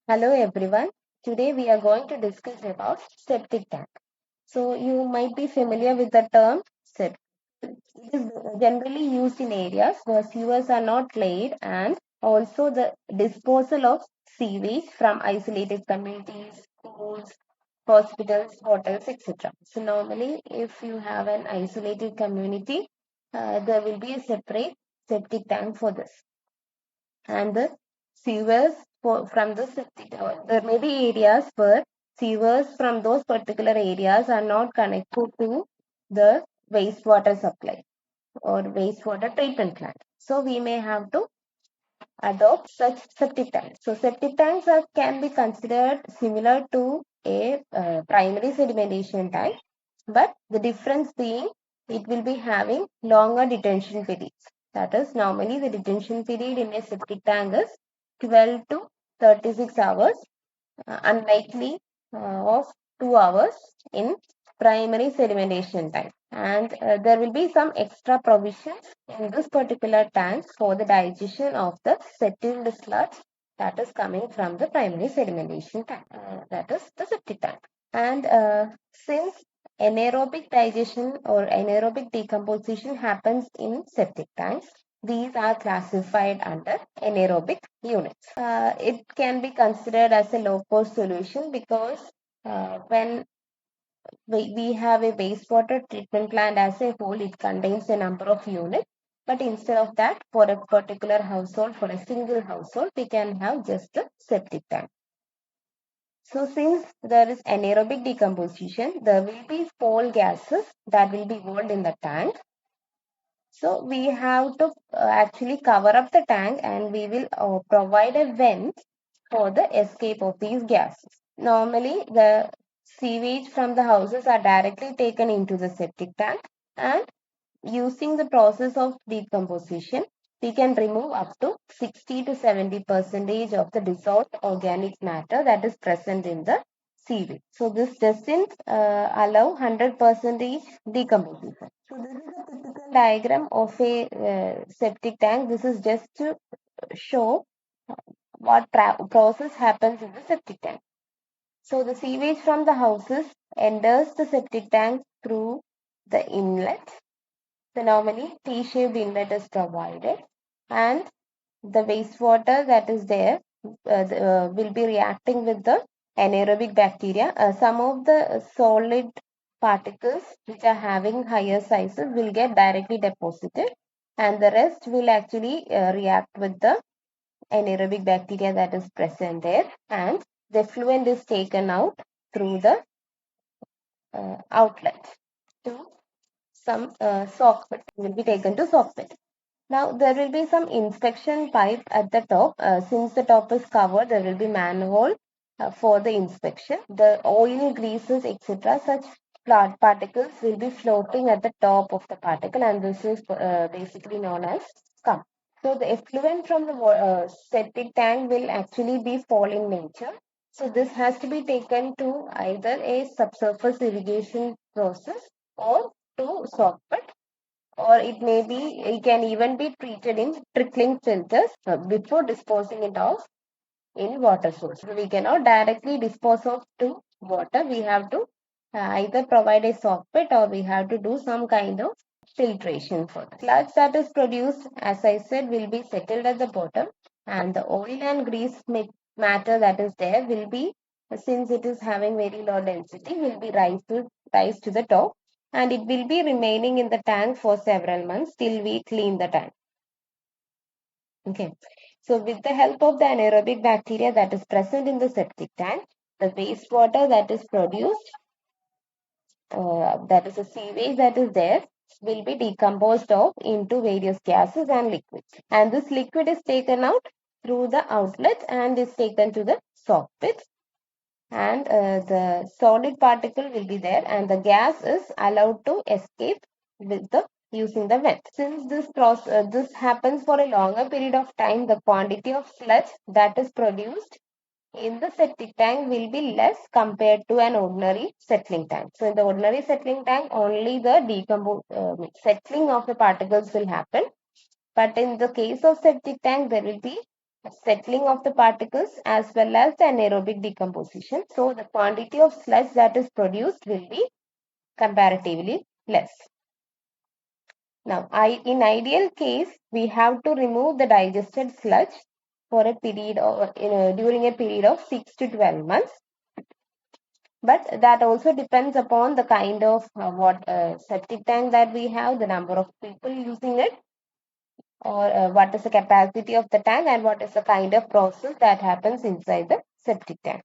Hello everyone. Today we are going to discuss about septic tank. So you might be familiar with the term septic. It is generally used in areas where sewers are not laid and also the disposal of sewage from isolated communities, schools, hospitals, hotels, etc. So normally if you have an isolated community, there will be a separate septic tank for this and the sewers from the septic. There may be areas where sewers from those particular areas are not connected to the wastewater supply or wastewater treatment plant. So we may have to adopt such septic tanks. So septic tanks can be considered similar to a primary sedimentation tank, but the difference being it will be having longer detention periods. That is, normally the detention period in a septic tank is 12 to 36 hours, unlikely of 2 hours in primary sedimentation tank. And there will be some extra provisions in this particular tank for the digestion of the settled sludge that is coming from the primary sedimentation tank. That is the septic tank. And since anaerobic digestion or anaerobic decomposition happens in septic tanks, these are classified under anaerobic units. It can be considered as a low-cost solution because when we have a wastewater treatment plant as a whole, it contains a number of units. But instead of that, for a particular household, for a single household, we can have just a septic tank. So since there is anaerobic decomposition, there will be coal gases that will be involved in the tank. So we have to actually cover up the tank and we will provide a vent for the escape of these gases. Normally, the sewage from the houses are directly taken into the septic tank, and using the process of decomposition, we can remove up to 60 to 70 percentage of the dissolved organic matter that is present in the sewage. So this doesn't allow 100 percentage decomposition. So this is a typical diagram of a septic tank. This is just to show what process happens in the septic tank. So the sewage from the houses enters the septic tank through the inlet. So normally T-shaped inlet is provided, and the wastewater that is there will be reacting with the anaerobic bacteria. Some of the solid particles which are having higher sizes will get directly deposited, and the rest will actually react with the anaerobic bacteria that is present there, and the effluent is taken out through the outlet to some sock pit will be taken to sock pit. Now there will be some inspection pipe at the top. Since the top is covered, there will be manhole for the inspection. The oil, greases, etc. Such particles will be floating at the top of the particle, and this is basically known as scum. So the effluent from the septic tank will actually be fall in nature. So this has to be taken to either a subsurface irrigation process or to soak pit, or it can even be treated in trickling filters before disposing it off in water source. So we cannot directly dispose of to water. We have to either provide a soak pit or we have to do some kind of filtration for that. Sludge that is produced, as I said, will be settled at the bottom, and the oil and grease matter that is there will be, since it is having very low density, will be rise to the top, and it will be remaining in the tank for several months till we clean the tank. Okay. So with the help of the anaerobic bacteria that is present in the septic tank, the wastewater that is produced, that is a sewage that is there, will be decomposed of into various gases and liquids. And this liquid is taken out through the outlet and is taken to the soak pit. And the solid particle will be there, and the gas is allowed to escape with the using the vent. Since this happens for a longer period of time, the quantity of sludge that is produced in the septic tank will be less compared to an ordinary settling tank. So in the ordinary settling tank, only the settling of the particles will happen. But in the case of septic tank, there will be settling of the particles as well as the anaerobic decomposition. So the quantity of sludge that is produced will be comparatively less. Now, in ideal case, we have to remove the digested sludge for a period or during a period of 6 to 12 months. But that also depends upon the kind of what septic tank that we have, the number of people using it, or what is the capacity of the tank and what is the kind of process that happens inside the septic tank.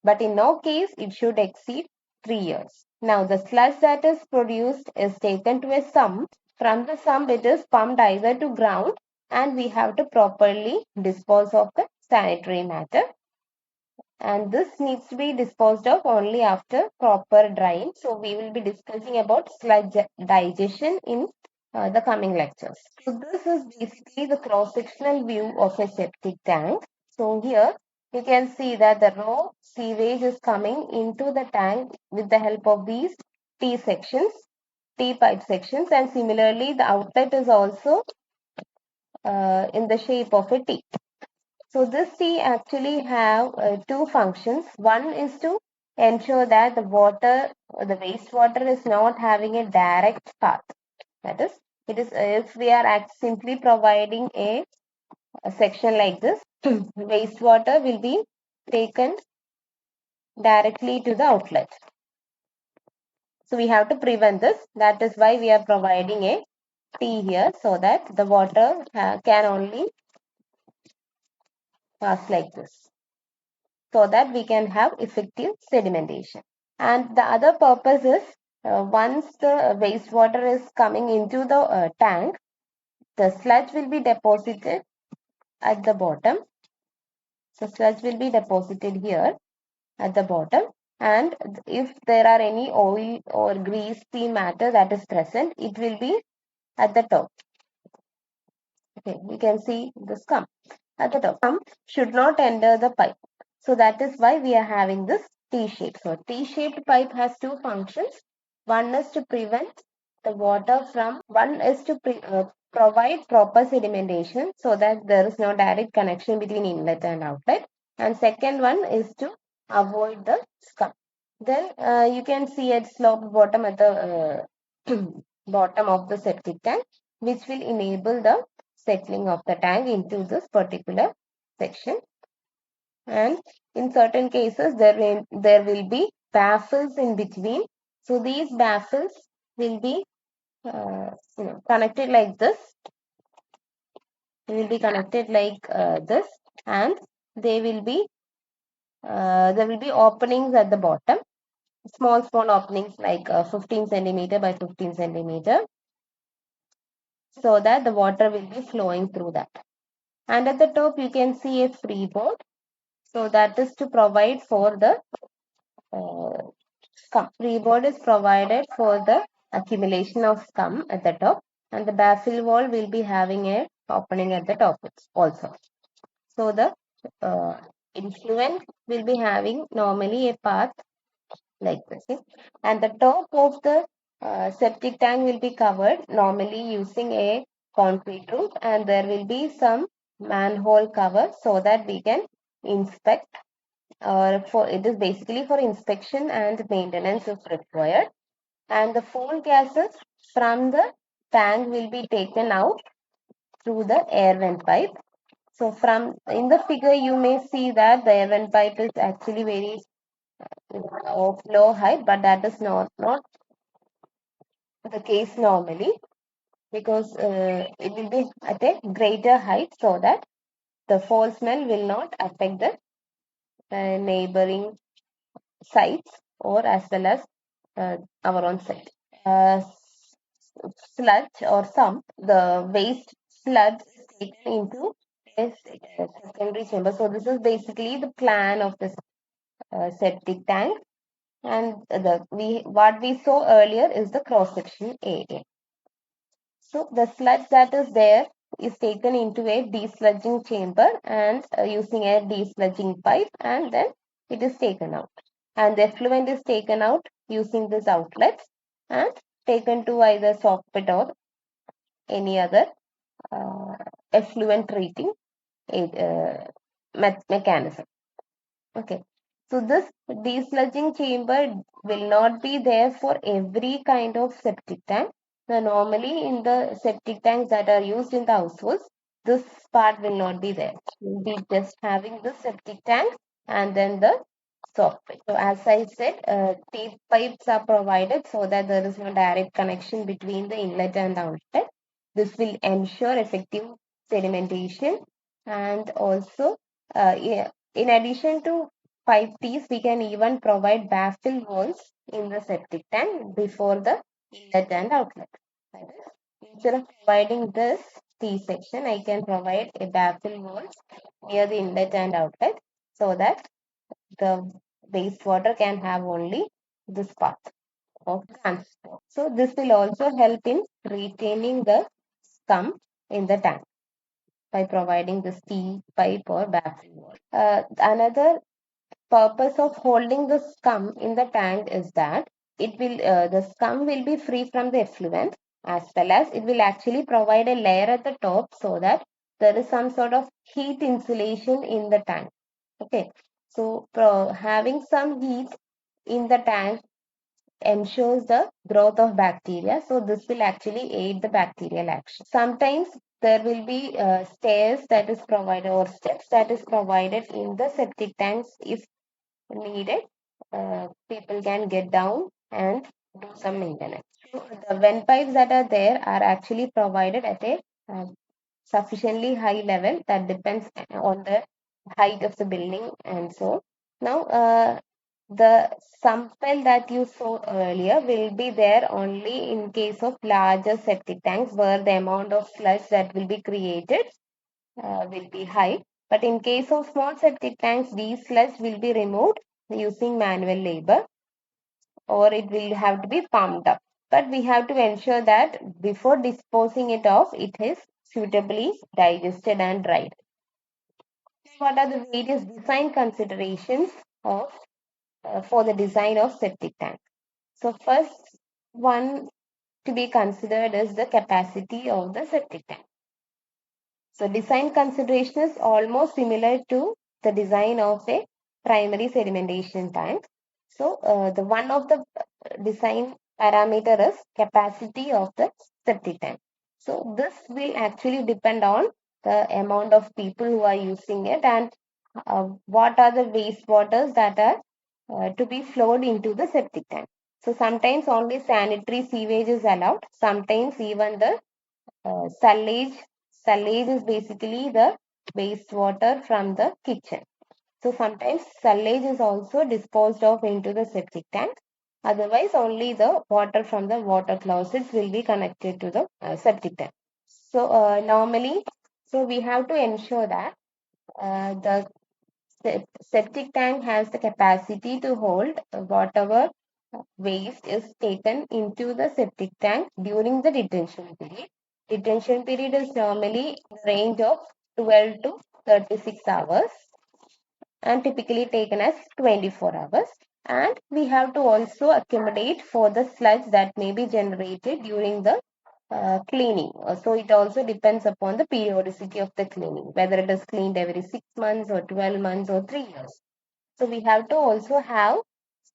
But in no case, it should exceed 3 years. Now, the sludge that is produced is taken to a sump. From the sump, it is pumped either to ground and we have to properly dispose of the sanitary matter. And this needs to be disposed of only after proper drying. So, we will be discussing about sludge digestion in the coming lectures. So, this is basically the cross-sectional view of a septic tank. So, here you can see that the raw sewage is coming into the tank with the help of these T sections, T pipe sections, and similarly the outlet is also in the shape of a T. So this T actually have two functions. One is to ensure that the water, the wastewater is not having a direct path. That is, it is if we are simply providing a section like this, wastewater will be taken directly to the outlet. So we have to prevent this. That is why we are providing a T here so that the water can only pass like this, so that we can have effective sedimentation. And the other purpose is once the wastewater is coming into the tank, the sludge will be deposited at the bottom. So sludge will be deposited here at the bottom, and if there are any oil or greasy matter that is present, it will be at the top. Okay, we can see the scum at the top. Scum should not enter the pipe. So that is why we are having this T-shape. So T-shaped pipe has two functions. One is to prevent the water from, one is to provide proper sedimentation so that there is no direct connection between inlet and outlet. And second one is to avoid the scum. Then you can see a sloped bottom at the bottom of the septic tank, which will enable the settling of the tank into this particular section. And in certain cases, there will be baffles in between. So these baffles will be connected like this. They will be connected like this, and they will be there will be openings at the bottom, small openings like 15 centimeter by 15 centimeter, so that the water will be flowing through that. And at the top, you can see a freeboard. So that is to provide for the scum. Freeboard is provided for the accumulation of scum at the top, and the baffle wall will be having a opening at the top also. So the influent will be having normally a path like this. And the top of the septic tank will be covered normally using a concrete roof, and there will be some manhole cover so that we can inspect, or for it is basically for inspection and maintenance if required. And the fuel gases from the tank will be taken out through the air vent pipe. So from in the figure you may see that the air vent pipe is actually very of low height, but that is not the case normally, because it will be at a greater height so that the foul smell will not affect the neighboring sites or as well as our own site. Sludge or sump, the waste sludge is taken into a secondary chamber. So this is basically the plan of the septic tank. And what we saw earlier is the cross section area. So the sludge that is there is taken into a desludging chamber and using a desludging pipe, and then it is taken out. And the effluent is taken out using this outlets and taken to either soak pit or any other effluent treating mechanism. Okay. So this desludging chamber will not be there for every kind of septic tank. Now, normally in the septic tanks that are used in the households, this part will not be there. We'll be just having the septic tank and then the soffit. So as I said, teeth pipes are provided so that there is no direct connection between the inlet and outlet. This will ensure effective sedimentation, and also yeah, in addition to pipe tees, we can even provide baffle walls in the septic tank before the inlet and outlet. That is, instead of providing this T section, I can provide a baffle wall near the inlet and outlet so that the wastewater can have only this path of transport. So this will also help in retaining the scum in the tank by providing this T pipe or baffle wall. Another purpose of holding the scum in the tank is that the scum will be free from the effluent, as well as it will actually provide a layer at the top so that there is some sort of heat insulation in the tank. Okay, so having some heat in the tank ensures the growth of bacteria. So this will actually aid the bacterial action. Sometimes there will be stairs that is provided or steps that is provided in the septic tanks if needed. People can get down and do some maintenance. So the vent pipes that are there are actually provided at a sufficiently high level that depends on the height of the building and so. Now, the sample that you saw earlier will be there only in case of larger septic tanks where the amount of sludge that will be created will be high. But in case of small septic tanks, these sludge will be removed using manual labor, or it will have to be pumped up. But we have to ensure that before disposing it off, it is suitably digested and dried. What are the various design considerations of for the design of septic tank? So first one to be considered is the capacity of the septic tank. So design consideration is almost similar to the design of a primary sedimentation tank. So the one of the design parameter is capacity of the septic tank. So this will actually depend on the amount of people who are using it and what are the wastewaters that are to be flowed into the septic tank. So sometimes only sanitary sewage is allowed. Sometimes even the sullage. Sullage is basically the wastewater from the kitchen. So sometimes sullage is also disposed of into the septic tank. Otherwise, only the water from the water closets will be connected to the septic tank. So normally, so we have to ensure that the septic tank has the capacity to hold whatever waste is taken into the septic tank during the detention period. Detention period is normally in the range of 12 to 36 hours and typically taken as 24 hours. And we have to also accommodate for the sludge that may be generated during the cleaning. So it also depends upon the periodicity of the cleaning, whether it is cleaned every 6 months or 12 months or 3 years. So we have to also have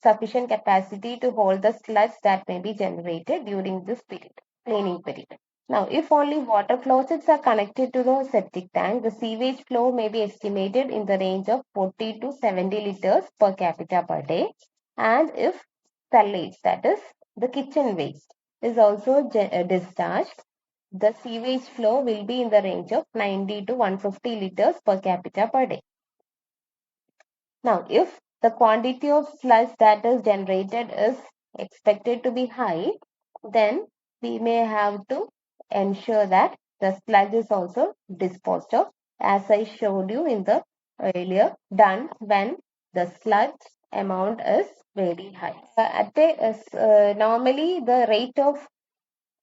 sufficient capacity to hold the sludge that may be generated during this period, cleaning period. Now, if only water closets are connected to the septic tank, the sewage flow may be estimated in the range of 40 to 70 liters per capita per day. And if sullage, that is the kitchen waste, is also discharged, the sewage flow will be in the range of 90 to 150 liters per capita per day. Now, if the quantity of sludge that is generated is expected to be high, then we may have to ensure that the sludge is also disposed of, as I showed you in the earlier, done when the sludge amount is very high. Normally, the rate of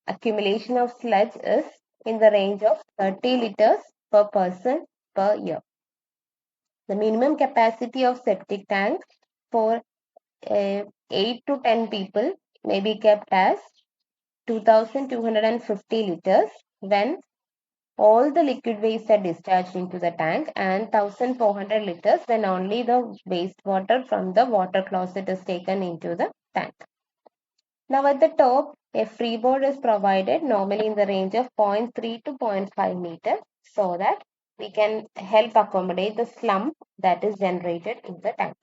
accumulation of sludge is in the range of 30 liters per person per year. The minimum capacity of septic tank for 8 to 10 people may be kept as 2,250 liters when all the liquid waste are discharged into the tank, and 1400 liters, then only the wastewater from the water closet is taken into the tank. Now at the top, a freeboard is provided, normally in the range of 0.3 to 0.5 meters, so that we can help accommodate the slump that is generated in the tank.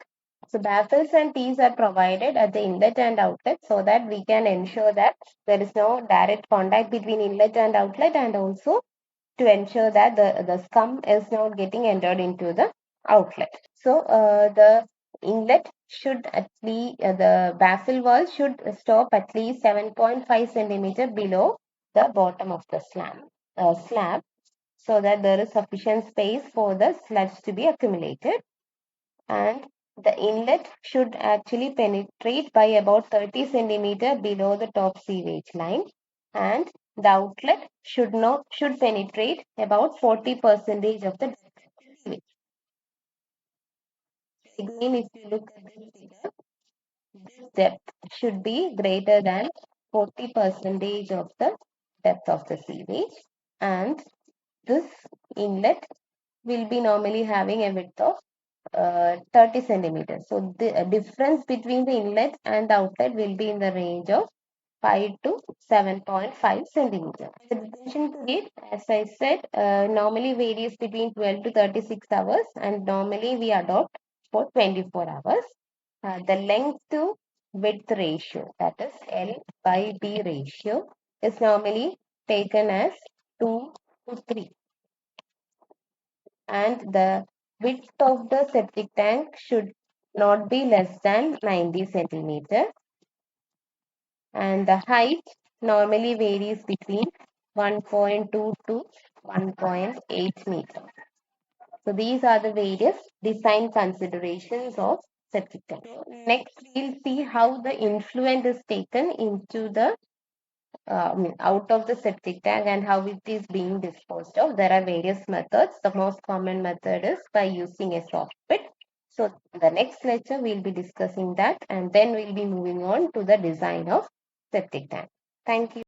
So baffles and tees are provided at the inlet and outlet, so that we can ensure that there is no direct contact between inlet and outlet, and also to ensure that the scum is not getting entered into the outlet. So the inlet should at least, the baffle wall should stop at least 7.5 centimeter below the bottom of the slab, so that there is sufficient space for the sludge to be accumulated. And the inlet should actually penetrate by about 30 centimeter below the top sewage line, and the outlet should penetrate about 40 percentage of the sewage. Again, if you look at this figure, this depth should be greater than 40 percentage of the depth of the sewage, and this inlet will be normally having a width of 30 centimeters. So the difference between the inlet and the outlet will be in the range of 5 to 7.5 centimeters. The detention period, as I said, normally varies between 12 to 36 hours, and normally we adopt for 24 hours. The length to width ratio, that is L by B ratio, is normally taken as 2 to 3. And the width of the septic tank should not be less than 90 centimeter, and the height normally varies between 1.2 to 1.8 meter. So these are the various design considerations of septic tank. So next we'll see how the influent is taken into the out of the septic tank and how it is being disposed of. There are various methods. The most common method is by using a soft pit. So the next lecture we'll be discussing that, and then we'll be moving on to the design of septic tank. Thank you.